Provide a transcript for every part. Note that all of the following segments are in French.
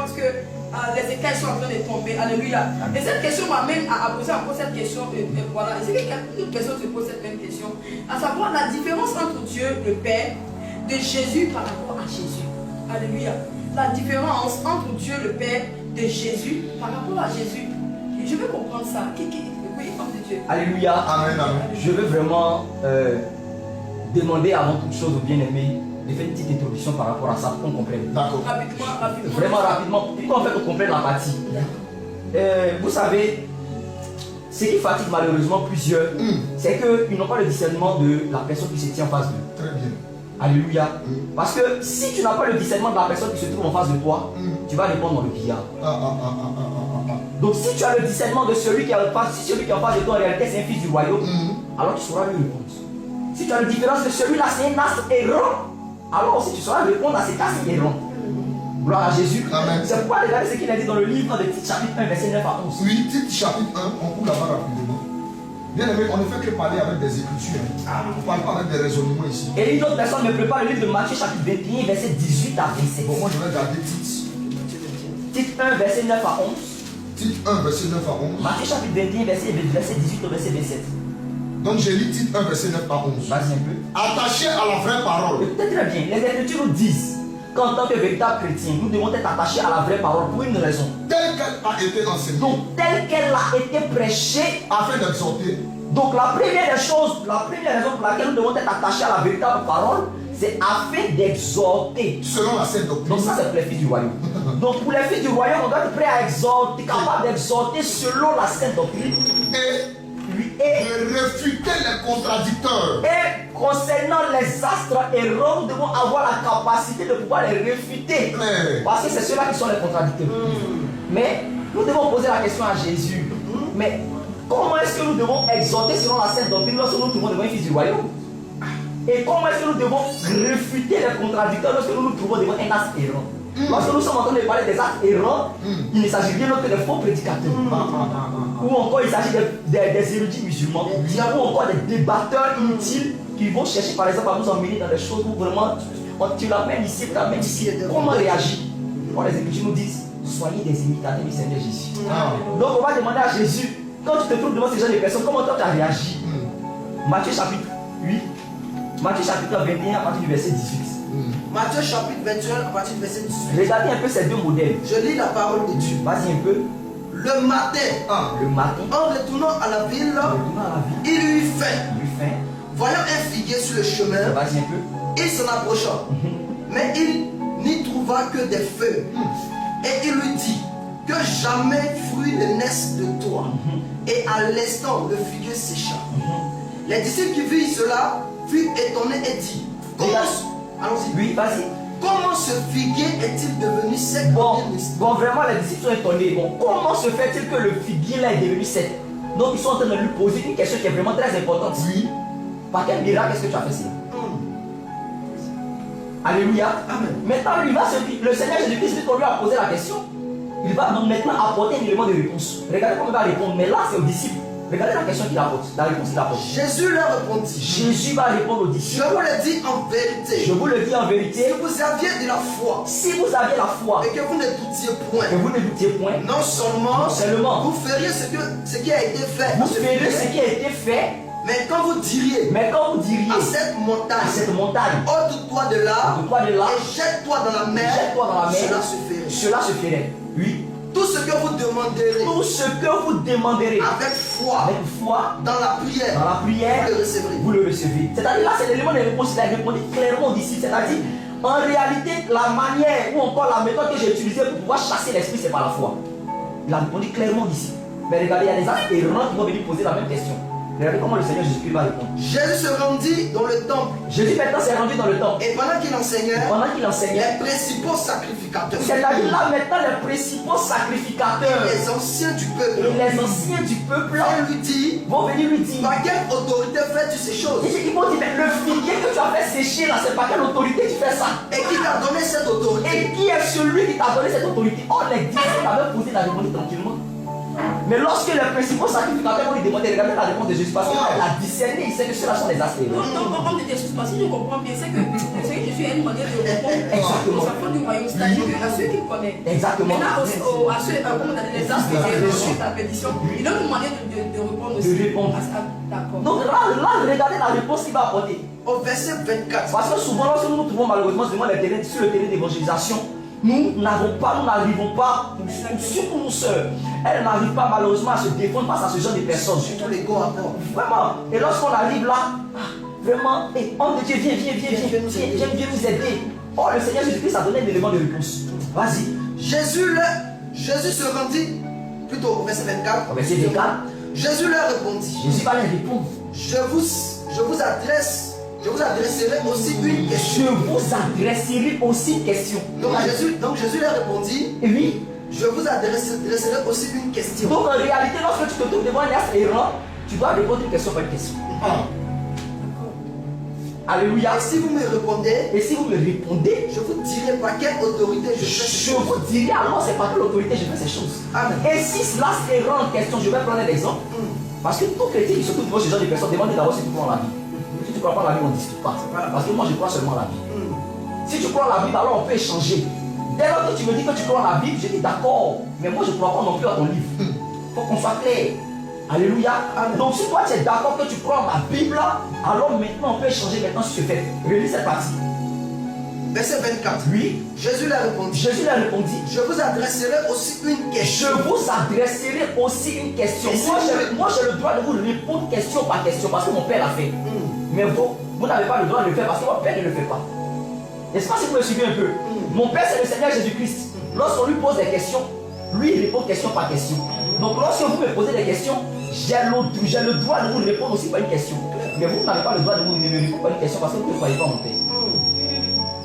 pense que les écailles sont en train de tomber. Alléluia. Et cette question m'amène à poser encore cette question. Voilà. Et c'est qu'une personne se pose cette même question. À savoir la différence entre Dieu, le Père, de Jésus par rapport à Jésus. Alléluia. La différence entre Dieu, le Père, de Jésus par rapport à Jésus. Et je veux comprendre ça. Oui, homme de Dieu. Alléluia. Amen, amen. Je veux vraiment demander avant toute chose aux bien-aimés de faire une petite introduction par rapport à ça pour qu'on comprenne. D'accord. Rapidement. Vraiment rapidement, pour qu'on fait qu'on comprenne la partie. Vous savez, ce qui fatigue malheureusement plusieurs, c'est qu'ils n'ont pas le discernement de la personne qui se tient en face d'eux. Très bien. Alléluia. Parce que si tu n'as pas le discernement de la personne qui se trouve en face de toi, tu vas répondre dans le billard. Donc si tu as le discernement de celui qui est en face, si celui qui est en face de toi en réalité c'est un fils du royaume, alors tu sauras lui répondre. Si tu as la différence de celui-là c'est un astre errant, alors aussi tu sauras répondre à cet astre errant. Gloire à Jésus. Amen. C'est pourquoi regardez ce qu'il a dit dans le livre de Tite chapitre 1 verset 9 à 11. Oui, Tite chapitre 1, on court là-bas rapidement. Bien aimé, on ne fait que parler avec des écritures. On ne parle pas avec des raisonnements ici. Et une autre personne me prépare le livre de Matthieu chapitre 21 verset 18 à 27. Bon, moi je vais garder Tite. Tite 1 verset 9 à 11. Tite 1, verset 9 à 11. Matthieu chapitre 21 verset 18 au verset 27. Donc j'ai lu Tite 1, verset 9 à 11. Vas-y un peu. Attaché à la vraie parole. Écoutez très bien, les Écritures nous disent qu'en tant que véritable chrétien, nous devons être attachés à la vraie parole pour une raison. Telle qu'elle a été enseignée. Donc, telle qu'elle a été prêchée, Afin d'exhorter. donc la première des choses, la première raison pour laquelle nous devons être attachés à la véritable parole, c'est afin d'exhorter. Selon la sainte doctrine. Donc ça c'est pour les fils du royaume. Donc pour les fils du royaume, on doit être prêt à exhorter, capable d'exhorter selon la sainte doctrine. Et de réfuter les contradicteurs. Et concernant les astres errants, nous devons avoir la capacité de pouvoir les réfuter. Parce que c'est ceux-là qui sont les contradicteurs. Mais nous devons poser la question à Jésus. Mais comment est-ce que nous devons exhorter selon la sainte doctrine lorsque nous trouvons devant un fils du royaume? Et comment est-ce que nous devons réfuter les contradicteurs lorsque nous nous trouvons devant un astre errant? Lorsque nous sommes en train de parler des astres errants, il ne s'agit rien d'autre que de faux prédicateurs. Ou encore il s'agit des érudits musulmans, ou encore des débatteurs inutiles qui vont chercher par exemple à nous emmener dans des choses où vraiment tu l'amènes ici, tu l'amènes ici. Comment réagir? Quand les Écritures nous disent soyez des imitateurs du Seigneur Jésus. Donc on va demander à Jésus, quand tu te trouves devant ces gens de personnes, comment toi tu as réagi? Matthieu chapitre 8, Matthieu chapitre 21 à partir du verset 18. Matthieu chapitre 21 à partir du verset 18. Regardez un peu ces deux modèles. Je lis la parole de Dieu. Vas-y un peu. Le matin, Le matin, en retournant à la ville, il eut faim. Voyant un figuier sur le chemin, Vas-y un peu. il s'en approcha. Mais il n'y trouva que des feuilles. Et il lui dit que jamais fruit ne naisse de toi. Et à l'instant, le figuier sécha. Les disciples qui virent cela furent étonnés et dit, allons-y. Oui, vas-y. Comment ce figuier est-il devenu sec? Bon, vraiment, les disciples sont étonnés. Bon, comment se fait-il que le figuier là est devenu sec? Donc, ils sont en train de lui poser une question qui est vraiment très importante. Oui. Par quel miracle est-ce que tu as fait ça? Alléluia. Amen. Maintenant, le Seigneur Jésus-Christ, quand lui a posé la question, il va donc maintenant apporter un élément de réponse. Regardez comment il va répondre. Mais là, c'est aux disciples. Regardez la question qu'il apporte, la réponse qu'il apporte. Jésus leur répondit, Jésus va répondre aux je disciples. vous le dis en vérité, Je vous le dis en vérité. si vous aviez de la foi Si vous aviez la foi et que vous ne doutiez point, et vous ne doutiez point, non seulement vous vous feriez ce qui a été fait, ferez ce qui a été fait, mais quand vous diriez mais quand vous diriez à cette à cette montagne, montagne, ôte-toi de là ôte-toi de là et jette-toi dans la mer, jette-toi dans la mer, cela se ferait. cela se ferait. Oui. Tout ce que vous demanderez Tout ce que vous demanderez avec foi avec foi dans la prière, vous le recevrez. Vous le recevez. C'est-à-dire là, c'est l'élément de réponse. Il a répondu clairement d'ici. C'est-à-dire, en réalité, la manière ou encore la méthode que j'ai utilisée pour pouvoir chasser l'esprit, c'est par la foi. Il a répondu clairement d'ici. Mais regardez, il y a des actes errants qui vont venir poser la même question. Regardez comment le Seigneur Jésus-Christ va répondre. Jésus se rendit dans le temple. Jésus maintenant s'est rendu dans le temple. Et pendant qu'il enseignait, les principaux sacrificateurs, c'est-à-dire là maintenant les principaux sacrificateurs, les anciens du peuple, vont venir lui dire, par quelle autorité fais-tu ces choses? Ils vont dire, mais le figuier que tu as fait sécher là, c'est par quelle autorité tu fais ça? Et qui t'a donné cette autorité? Et qui est celui qui t'a donné cette autorité? Oh, les disciples avaient posé la réponse tranquillement. Mais lorsque les principaux sacrificateurs vont lui demander, regardez la réponse de Jésus, parce qu'il a discerné, il sait que ceux-là sont des astres. Donc, on ne t'excuse pas. Si je comprends bien, c'est que Jésus a une manière de répondre aux enfants du royaume, c'est-à-dire à ceux qui connaissent. Exactement. Maintenant, à ceux, comment on a dit, les astres qui ont la pétition, il donne une manière de répondre aussi. De répondre. D'accord. Donc là, regardez la réponse qu'il va apporter. Au verset 24. Parce que souvent, lorsque nous nous trouvons malheureusement sur le terrain d'évangélisation, nous n'arrivons pas, surtout nos soeurs, elles n'arrivent pas malheureusement à se défendre face à ce genre de personnes. Surtout les gars encore. Vraiment. Et lorsqu'on arrive là, vraiment, et homme de Dieu, viens nous aider. Oh, le Seigneur Jésus-Christ a donné un élément de réponse. Vas-y. Jésus se rendit, plutôt au verset 24. Au verset 24. Jésus leur répondit. Jésus va leur répondre. Je vous adresserai aussi une question. Je vous adresserai aussi une question. Donc Jésus leur répondit. Oui. Je vous adresserai aussi une question. Donc en réalité, lorsque tu te trouves devant un astre errant, tu dois répondre une question par une question. Alléluia. Et si vous me répondez, je vous dirai par quelle autorité je fais ces choses. Je vous dirai alors c'est par quelle autorité je fais ces choses. Amen. Et si l'astre errant en question, je vais prendre un exemple. Parce que tout chrétien qui se trouve devant ce genre de personnes demande d'abord si tu crois en la Bible. Si tu ne crois pas en la Bible, on ne discute pas. Parce que moi je crois seulement en la Bible. Si tu crois en la Bible, alors on peut échanger. Dès lors que tu me dis que tu crois en la Bible, je dis d'accord. Mais moi je ne crois pas non plus à ton livre. Il faut qu'on soit clair. Alléluia. Donc si toi tu es d'accord que tu crois en ma Bible, alors maintenant on peut échanger maintenant sur ce fait. Relis cette partie. Verset 24. Oui. Jésus leur répondit. Je vous adresserai aussi une question. Je vous adresserai aussi une question. Moi j'ai le droit de vous répondre question par question parce que mon père l'a fait. Mais vous n'avez pas le droit de le faire parce que mon père ne le fait pas. N'est-ce pas si vous me suivez un peu? Mon père c'est le Seigneur Jésus-Christ. Lorsqu'on lui pose des questions, lui il répond question par question. Donc lorsque vous me posez des questions, j'ai le droit de vous répondre aussi par une question. Mais vous n'avez pas le droit de me répondre par une question parce que vous ne croyez pas en mon père.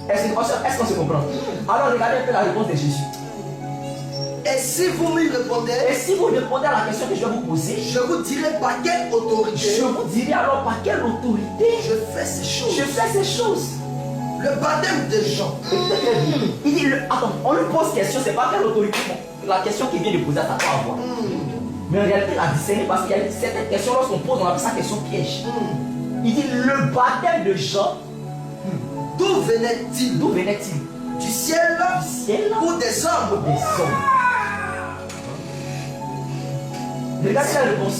Est-ce qu'on se comprend? Alors regardez un peu la réponse de Jésus. Et si vous me répondez, à la question que je vais vous poser, je vous dirai par quelle autorité. Je vous dirai alors par quelle autorité je fais ces choses. Le baptême de Jean. Il dit, attends, on lui pose question, c'est pas quelle autorité. La question qu'il vient de poser à ta part à voir. Mais en réalité, il a discerné parce qu'il y a certaines questions, lorsqu'on pose, on appelle ça question piège. Il dit, le baptême de Jean. D'où venait-il? Du ciel ou des hommes? Regardez la réponse.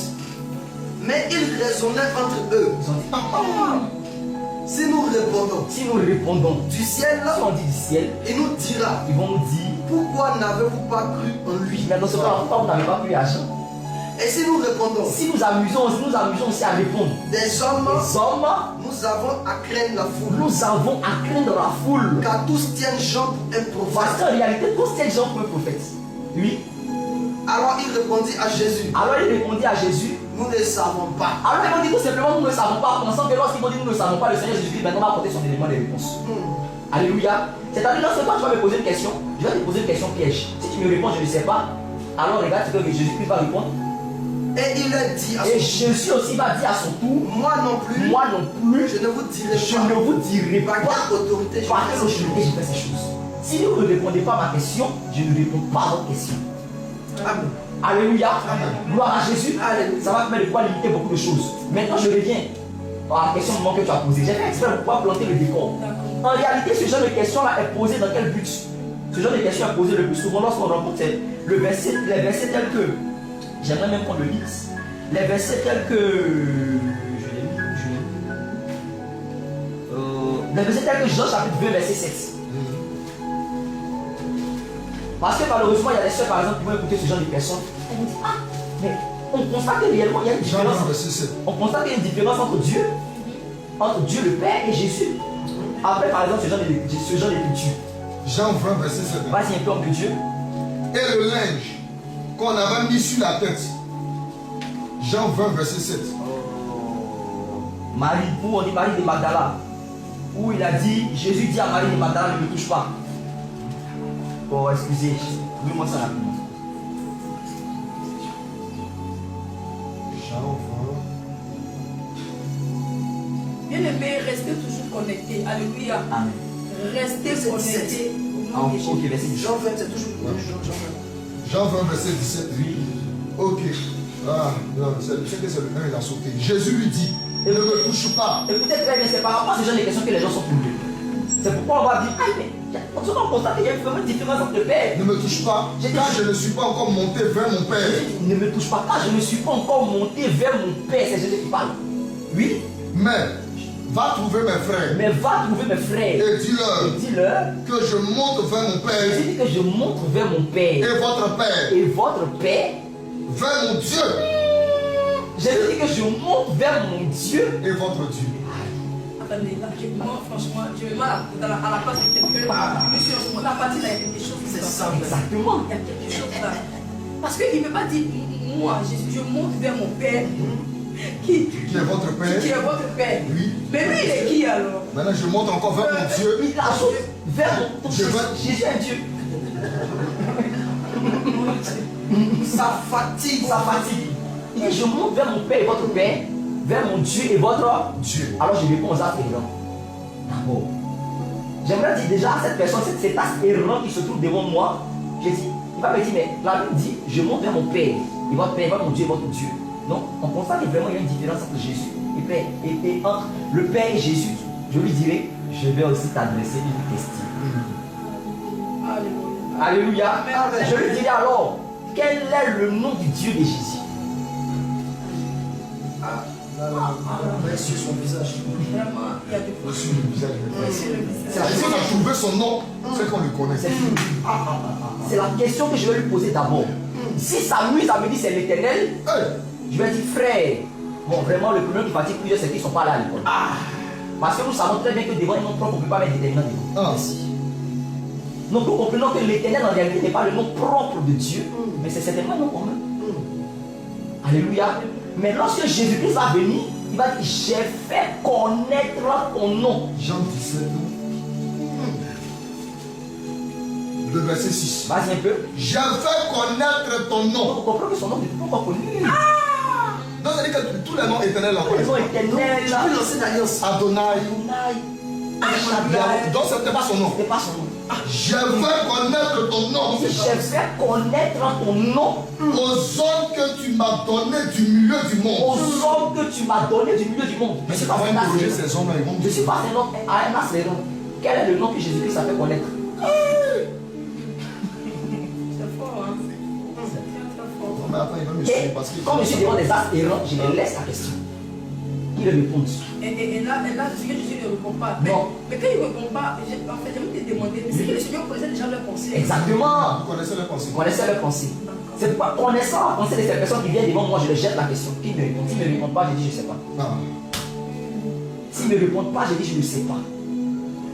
Mais ils raisonnaient entre eux. Ils ont dit, si nous répondons du ciel, si on dit du ciel, il nous dira, ils vont nous dire, pourquoi n'avez-vous pas cru en lui? Mais dans ce cas, pourquoi vous n'avez pas cru à Jean? Et si nous répondons, si nous amusons aussi à répondre, des hommes, nous avons à craindre la foule. Car tous tiennent Jean pour un prophète. Parce qu'en réalité, tous tiennent Jean pour un prophète. Oui. Alors il répondit à Jésus. Nous ne savons pas. Alors ils vont dire tout simplement nous ne savons pas. Pensant que lorsqu'ils vont dire nous ne savons pas, le Seigneur Jésus-Christ maintenant va apporter son élément de réponse. Alléluia. C'est-à-dire lorsque toi tu vas me poser une question, je vais te poser une question piège. Si tu me réponds je ne sais pas, alors regarde ce que Jésus-Christ va répondre. Et il a dit à son tour. Et Jésus aussi va dire à son tour. Moi non plus. Je ne vous dirai pas. Par quelle autorité je fais ces choses. Si vous ne répondez pas à ma question, je ne réponds pas à votre question. Amen. Alléluia. Gloire à Jésus. Alléluia. Ça va permettre de pouvoir limiter beaucoup de choses. Maintenant, je reviens à la question que tu as posée. J'ai fait exprès pour pouvoir planter le décor. En réalité, ce genre de question-là est posé dans quel but? Ce genre de question est posé le plus souvent lorsqu'on rencontre les versets tels que. J'aimerais même qu'on le lise. Les versets tels que. Les versets tels que Jean chapitre 2, verset 7. Parce que malheureusement, il y a des soeurs par exemple qui vont écouter ce genre de personnes. On vous dit, ah, mais on constate que réellement il y a une différence. On constate qu'il y a une différence entre Dieu le Père et Jésus. Après, par exemple, ce genre d'écriture. Jean 20, verset 7. Vas-y, un peu homme de Dieu. Et le linge qu'on avait mis sur la tête. Jean 20, verset 7. Marie, où on dit Marie de Magdala. Où il a dit, Jésus dit à Marie de Magdala, ne me touche pas. Oh, excusez, dis-moi ça rapidement. Jean 20. Bien aimé, restez toujours connectés. Alléluia. Amen. Restez connectés. Ok, verset 17. Jean 20, c'est toujours Jean 20, verset 17. Oui. Ok. Ah, non, c'est que c'est le 1, il a sauté. Jésus lui dit, ne me touche pas. Écoutez très bien, c'est par rapport à ce genre de questions que les gens sont trouvés. C'est pourquoi on va dire, ah mais, on se rend compte qu'il y a vraiment une différence entre le Père. Ne me touche pas, car je ne suis pas encore monté vers mon Père. Ne me touche pas, car je ne suis pas encore monté vers mon Père. C'est Jésus qui parle. Oui. Mais, va trouver mes frères. Mais va trouver mes frères. Et dis-leur que je monte vers mon Père. Dis que je monte vers mon Père. Et votre Père. Et votre Père. Vers mon Dieu. Jésus dit que je monte vers mon Dieu. Et votre Dieu. Attendez, là, moi, franchement, je me mets à la place de quelqu'un. Monsieur, on a pas dit là, il y a quelque chose. C'est ça, exactement. Il y a quelque chose là. Parce qu'il ne peut pas dire, moi, je monte vers mon Père. Qui est votre Père. Qui est votre Père. Oui. Mais lui, il est qui alors? Maintenant, je monte encore vers mon Dieu. Il a vers mon Dieu. Jésus est Dieu. Ça fatigue. Ça fatigue. Il dit, je monte vers mon Père et votre Père, vers mon Dieu et votre Dieu. Alors je réponds aux actes errants. D'abord, j'aimerais dire déjà à cette personne, cet acte errant qui se trouve devant moi, j'ai dit, il va me dire, mais la Bible dit, je monte vers mon Père et votre Père, vers mon Dieu et votre Dieu. Donc, on constate que vraiment il y a une différence entre Jésus et entre le Père et Jésus. Je lui dirai, je vais aussi t'adresser une question. Alléluia. Alléluia. Je lui dirai alors, quel est le nom du Dieu de Jésus? Sur son visage. Vraiment, il y a des fois. Sur le visage. C'est la Si on a trouvé son nom, c'est qu'on le connaît. C'est la question que je vais lui poser d'abord. Si ça m'amuse à me dire c'est l'Éternel, je vais dire frère. Bon, vraiment, le problème qui fatigue plusieurs, c'est qu'ils ne sont pas là à l'école. Parce que nous savons très bien que devant un nom propre, on ne peut pas mettre déterminant devant. Donc nous comprenons que l'Éternel en réalité n'est pas le nom propre de Dieu, mais c'est certainement un nom commun. Alléluia. Mais lorsque Jésus-Christ va venir, il va dire, j'ai fait connaître ton nom. Jean 17, le verset 6. Vas-y un peu. J'ai fait connaître ton nom. Vous comprenez que son nom n'est pas connu. Donc ça veut dire que tous les noms éternels là. Les noms éternels là. Tu peux lancer d'alliance. Adonai. Donc ce n'était pas son nom. Ce n'était pas son nom. J'ai fait connaître ton nom. J'ai fait connaître ton nom aux hommes que tu m'as donné du milieu du monde. Aux hommes que tu m'as donné du milieu du monde. Mais c'est pas vrai que ces hommes-là, ils vont Je suis pas un homme à un ascendant. Quel est le nom que Jésus-Christ a fait connaître? C'est fort, hein? C'est très fort. Mais attends, il va me suivre parce que. Quand je suis devant des actes errants, je les laisse la question. Ils répondent. Et là, c'est que Jésus ne répond pas. Mais quand il ne répond pas, en fait, j'aimerais te demander, mais c'est que le Seigneur connaissait déjà leurs pensées. Exactement. Vous connaissez leurs pensées. Vous connaissez leurs pensées. C'est pourquoi, connaissant la pensée de ces personnes qui viennent devant moi, je leur jette la question. Qui me répond? S'ils ne me répondent pas, je dis je ne sais pas. S'ils ne me répondent pas, je dis je ne sais pas.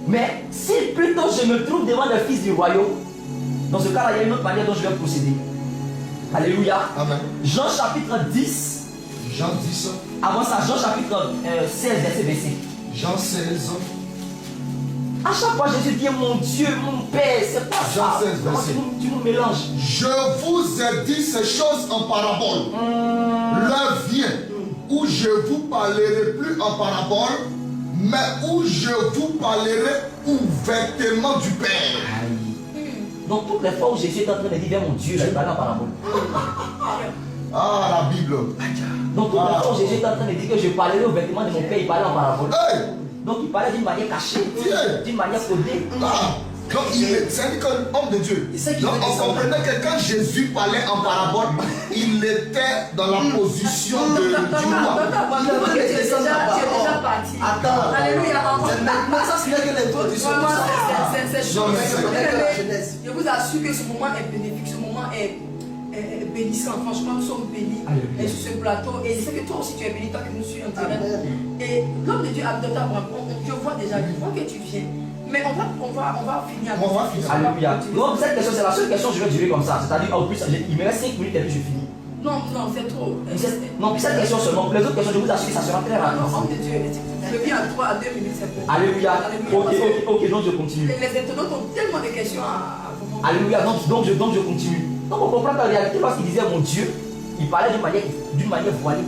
Mais si plutôt je me trouve devant les fils du royaume, dans ce cas-là, il y a une autre manière dont je vais procéder. Alléluia. Amen. Jean chapitre 10. Jean 10. Avant ça, Jean chapitre 16, verset. Jean 16. À chaque fois, Jésus dit mon Dieu, mon Père, c'est pas Jean ça. 16, verset. Tu nous mélanges. Je vous ai dit ces choses en parabole. L'heure vient où je vous parlerai plus en parabole, mais où je vous parlerai ouvertement du Père. Donc toutes les fois où Jésus est en train de dire mon Dieu, il parle en parabole. Ah, la Bible. Donc toutes les fois où Jésus est en train de dire que je parlerai ouvertement de mon Père, il parlait en parabole. Hey! Donc il parlait d'une manière cachée, d'une manière codée. Donc c'est qu'un homme de Dieu. Donc on comprenait que quand Jésus parlait en parabole, il était dans la position du roi. Tu es déjà parti. Attends. Alléluia. Mais ça, ce n'est que l'introduction. C'est chaud. Je vous assure que ce moment est bénéfique, ce moment est bénissant. Franchement, nous sommes bénis sur ce plateau. Et je sais que toi aussi tu es béni, toi qui nous suis en terrain. Et l'homme de Dieu, je vois déjà, je vois que tu viens. Mais on va finir. On va finir. Alléluia. Donc cette question, c'est la seule question que je vais durer comme ça. C'est-à-dire, en plus, il me reste 5 minutes et puis je finis. Non, c'est trop. Non, puis cette question seulement. Les autres questions, je vous assure que ça sera très rapide. Non, homme de Dieu, je viens à 2 minutes, c'est bon. Alléluia. Ok, donc je continue. Les internautes ont tellement de questions à vous. Alléluia. Donc je continue. Donc on comprend qu'en réalité, lorsqu'il disait mon Dieu, il parlait d'une manière voilée.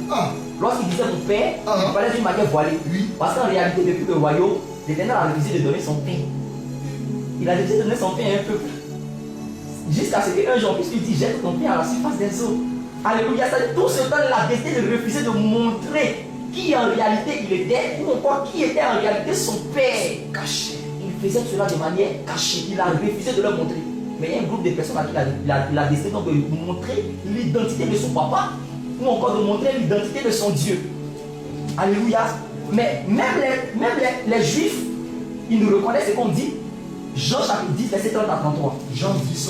Lorsqu'il disait mon Père, il parlait d'une manière voilée. Parce qu'en réalité, depuis le royaume, l'Éternel a refusé de donner son pain. Il a refusé de donner son pain à un peuple. Jusqu'à ce qu'un jour, puisqu'il dit jette ton pain à la surface des eaux. Alléluia. C'est-à-dire tout ce temps, il a décidé de refuser de montrer qui en réalité il était, ou encore qui était en réalité son père. Caché. Il faisait cela de manière cachée. Il a refusé de le montrer. Mais il y a un groupe de personnes à qui il a décidé donc de montrer l'identité de son papa, ou encore de montrer l'identité de son Dieu. Alléluia. Mais même les Juifs, ils nous reconnaissent ce qu'on dit. Jean chapitre 10, verset 30 à 33. Jean 10,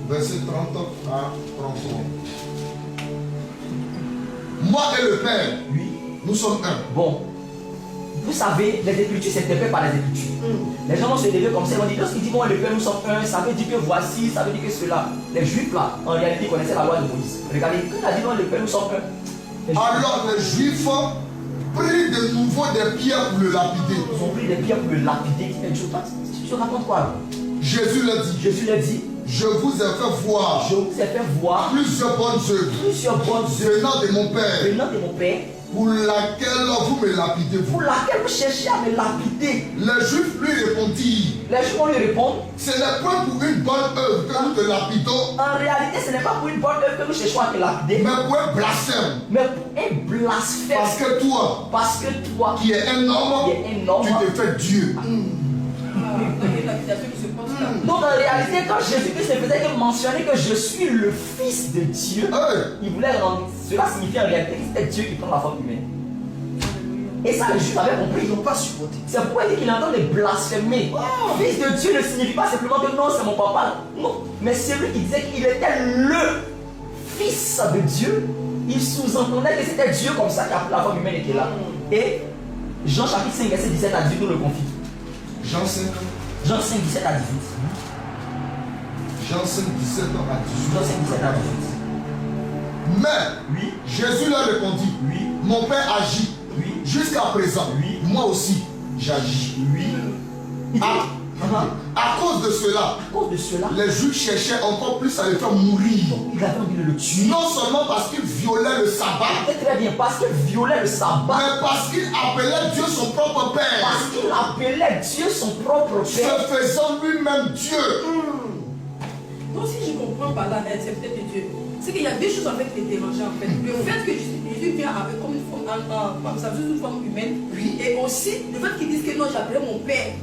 verset 30 à 33. Moi et le Père, Oui. nous sommes un. Bon. Vous savez, les Écritures s'interprètent par les Écritures. Les gens vont se lever comme ça, ils vont dire, lorsqu'ils disent moi et le Père nous sommes un, ça veut dire que voici, ça veut dire que cela. Les Juifs là, en réalité, connaissaient la loi de Moïse. Regardez, quand il a dit moi et le Père nous sommes un. Alors les Juifs prirent de nouveau des pierres pour le lapider. Ils ont pris des pierres pour le lapider. Tu racontes quoi là? Jésus leur dit, Jésus leur dit, je vous ai fait voir je vous ai fait voir plusieurs bonnes œuvres plusieurs bonnes œuvres venant de mon Père, venant de mon Père, pour laquelle vous me lapidez vous. pour laquelle vous cherchez à me lapider. Les Juifs lui répondirent, Les Juifs vont lui répondre, ce n'est point pour une bonne œuvre que nous te lapidons, en réalité ce n'est pas pour une bonne œuvre que nous cherchons à te lapider, mais pour un blasphème. mais pour un blasphème. Parce que toi, Parce que toi qui es un homme, qui es un homme, tu te fais Dieu. donc en réalité, quand Jésus-Christ ne faisait que mentionner que je suis le Fils de Dieu, il voulait rendre, cela signifie en réalité que c'était Dieu qui prend la forme humaine. Et ça, les Juifs avaient compris. Ils n'ont pas supporté. C'est pourquoi il dit qu'il entend de blasphémer. Fils de Dieu ne signifie pas simplement que non, c'est mon papa. Non, mais c'est lui qui disait qu'il était le Fils de Dieu. Il sous-entendait que c'était Dieu comme ça, que la forme humaine était là. Et Jean chapitre 5, verset 17 à 18 nous le confie. Jean 5, Jean 5, 17 à 18. Jean 5, 17 à 18. Jean 5, 17 à 18. Mais Oui, Jésus leur répondit, oui, mon Père agit. oui, Jusqu'à présent, Oui. moi aussi, j'agis. oui. Il dit, À cause de cela, à cause de cela, les Juifs cherchaient encore plus à le faire mourir. il avait envie de le tuer. Non seulement parce qu'il violait le sabbat, Et très bien, parce qu'il violait le sabbat, mais parce qu'il appelait Dieu son propre Père, parce qu'il appelait Dieu son propre Père. se faisant lui-même Dieu. Donc si je comprends par là, c'est peut-être Dieu. C'est qu'il y a deux choses en fait qui dérangeaient en fait. Le fait que Jésus vient avec comme une forme, ça veut dire une forme humaine. Oui. Et aussi le fait qu'ils disent que non, j'appelais mon Père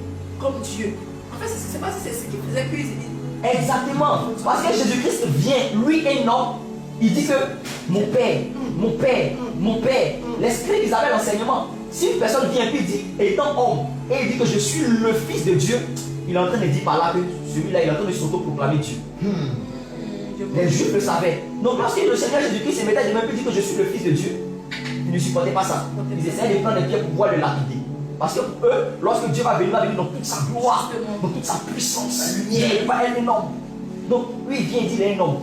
comme Dieu. En fait, c'est pas c'est ce qui faisait qu'ils Exactement. Parce que Jésus-Christ vient, lui est homme. Il dit que mon Père, mon Père, mon Père. L'esprit d'Isabelle, l'enseignement. Si une personne vient et dit, étant homme, et il dit que je suis le Fils de Dieu, il est en train de dire par là que celui-là, il est en train de s'auto-proclamer Dieu. Les Juifs le savaient. Donc lorsque le Seigneur Jésus-Christ se mettait de même et dit que je suis le Fils de Dieu, ils ne supportaient pas ça. Ils essayaient de prendre des pierres pour pouvoir le lapider. Parce que eux, lorsque Dieu va venir dans toute sa gloire, dans toute sa puissance, il n'est pas un énorme. Donc lui il vient et dit il est un homme.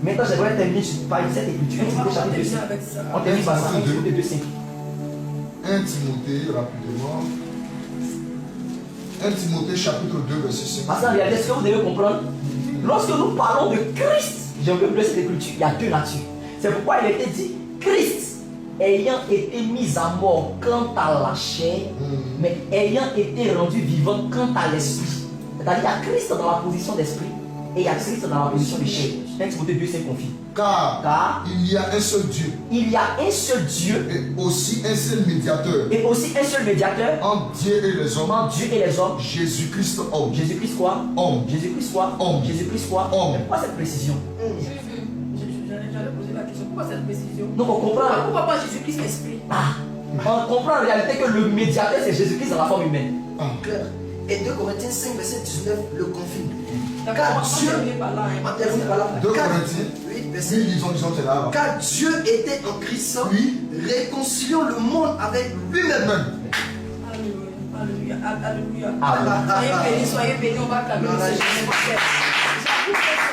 Maintenant j'aimerais terminer par cette écriture. Chapitre 2. On termine par ça. 1 Timothée 2:5. 1 Timothée, rapidement. 1 Timothée chapitre 2, verset 5. Parce qu'en réalité, ce que vous devez comprendre, lorsque nous parlons de Christ, j'aimerais bleu cette écriture, il y a deux natures. C'est pourquoi il était dit Christ ayant été mis à mort quant à la chair, mais ayant été rendu vivant quant à l'esprit. C'est-à-dire qu'il y a Christ dans la position d'esprit et il y a Christ dans la position de chair. 1 Timothée 2:5 confie. Car il y a un seul Dieu Il y a un seul Dieu et aussi un seul médiateur et aussi un seul médiateur entre Dieu et les hommes, entre Dieu et les hommes. Jésus-Christ homme. Jésus-Christ quoi? Homme. Jésus-Christ quoi? Homme. Jésus-Christ quoi? Homme. Mais pourquoi cette précision? J'allais poser la question. Pourquoi cette précision? Donc on comprend. Pourquoi pas Jésus-Christ esprit? On comprend en réalité que le médiateur c'est Jésus-Christ dans la forme humaine. Clair. Et 2 Corinthiens 5, verset 19 le confirme. D'accord, Car on va Dieu, terminer par là. on termine par là. 2 Car- Corinthiens. Oui, Oui, verset. disons, c'est là. Car Dieu était en Christ, Oui. réconciliant le monde avec lui-même. Alléluia, alléluia, alléluia. Amen. Soyez bénis, on va calmer le Seigneur. J'avoue que